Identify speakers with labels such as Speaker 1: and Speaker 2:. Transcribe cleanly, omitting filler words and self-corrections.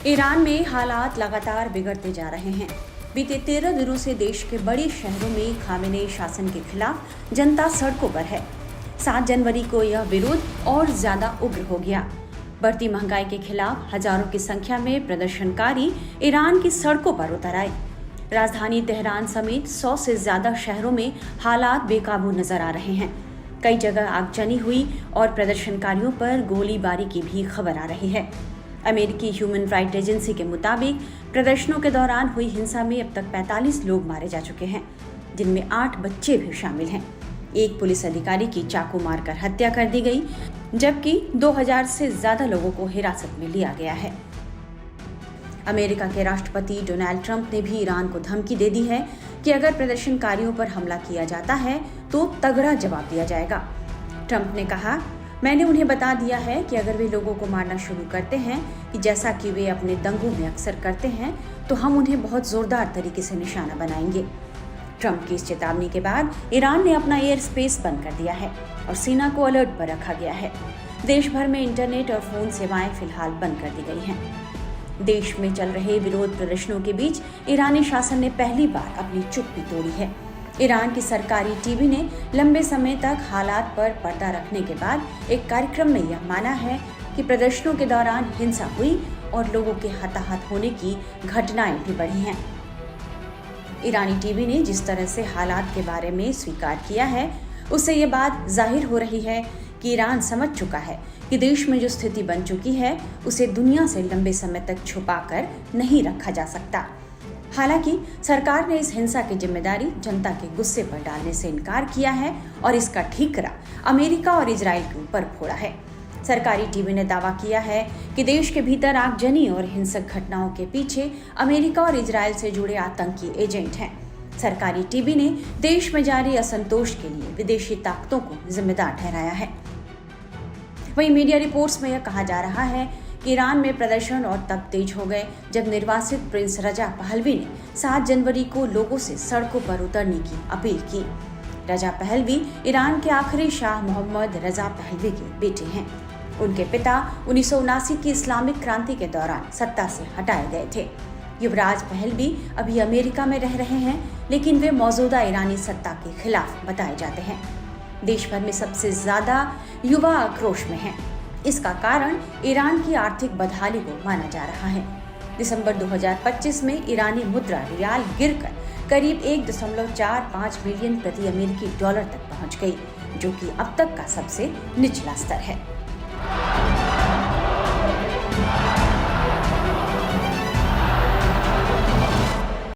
Speaker 1: Iran में हालात लगातार बिगड़ते जा रहे हैं। बीते 13 दिनों से देश के बड़े शहरों में खामेनेई शासन के खिलाफ जनता सड़कों पर है। 7 जनवरी को यह विरोध और ज्यादा उग्र हो गया। बढ़ती महंगाई के खिलाफ हजारों की संख्या में प्रदर्शनकारी ईरान की सड़कों पर उतर आए। राजधानी तेहरान समेत 100 से ज्यादा शहरों में हालात बेकाबू नजर आ रहे हैं। कई जगह आगजनी हुई और प्रदर्शनकारियों पर गोलीबारी की भी खबर आ रही है। अमेरिकी ह्यूमन राइट एजेंसी के मुताबिक प्रदर्शनों के दौरान हुई हिंसा में अब तक 45 लोग मारे जा चुके हैं, जिनमें 8 बच्चे भी शामिल हैं। एक पुलिस अधिकारी की चाकू मारकर हत्या कर दी गई, जबकि 2000 से ज्यादा लोगों को हिरासत में लिया गया है। अमेरिका के राष्ट्रपति डोनाल्ड ट्रंप ने भी ईरान को धमकी दे दी है कि अगर प्रदर्शनकारियों पर हमला किया जाता है तो तगड़ा जवाब दिया जाएगा। ट्रंप ने कहा, मैंने उन्हें बता दिया है कि अगर वे लोगों को मारना शुरू करते हैं कि जैसा कि वे अपने दंगों में अक्सर करते हैं, तो हम उन्हें बहुत जोरदार तरीके से निशाना बनाएंगे। ट्रंप की इस चेतावनी के बाद ईरान ने अपना एयर स्पेस बंद कर दिया है और सेना को अलर्ट पर रखा गया है। देश भर में इंटरनेट और फोन सेवाएं फिलहाल बंद कर दी गई हैं। देश में चल रहे विरोध प्रदर्शनों के बीच ईरानी शासन ने पहली बार अपनी चुप्पी तोड़ी है। ईरान की सरकारी टीवी ने लंबे समय तक हालात पर पर्दा रखने के बाद एक कार्यक्रम में यह माना है कि प्रदर्शनों के दौरान हिंसा हुई और लोगों के हताहत होने की घटनाएं भी बढ़ी हैं। ईरानी टीवी ने जिस तरह से हालात के बारे में स्वीकार किया है, उससे ये बात जाहिर हो रही है कि ईरान समझ चुका है कि देश में जो स्थिति बन चुकी है, उसे दुनिया से लंबे समय तक छुपाकर नहीं रखा जा सकता। हालांकि सरकार ने इस हिंसा की जिम्मेदारी जनता के गुस्से पर डालने से इनकार किया है और इसका ठीकरा अमेरिका और इजराइल के ऊपर फोड़ा है। सरकारी टीवी ने दावा किया है कि देश के भीतर आगजनी और हिंसक घटनाओं के पीछे अमेरिका और इजराइल से जुड़े आतंकी एजेंट हैं। सरकारी टीवी ने देश में जारी असंतोष के लिए विदेशी ताकतों को जिम्मेदार ठहराया है। वहीं मीडिया रिपोर्ट्स में यह कहा जा रहा है कि ईरान में प्रदर्शन और तब तेज हो गए जब निर्वासित प्रिंस रजा पहलवी ने 7 जनवरी को लोगों से सड़कों पर उतरने की अपील की। रजा पहलवी ईरान के आखिरी शाह मोहम्मद रजा पहलवी के बेटे हैं। उनके पिता 1979 की इस्लामिक क्रांति के दौरान सत्ता से हटाए गए थे। युवराज पहलवी अभी अमेरिका में रह रहे हैं, लेकिन वे मौजूदा ईरानी सत्ता के खिलाफ बताए जाते हैं। देश भर में सबसे ज्यादा युवा आक्रोश में हैं। इसका कारण ईरान की आर्थिक बदहाली को माना जा रहा है। दिसंबर 2025 में ईरानी मुद्रा रियाल गिरकर करीब 1.45 बिलियन प्रति अमेरिकी डॉलर तक पहुंच गई, जो कि अब तक का सबसे निचला स्तर है।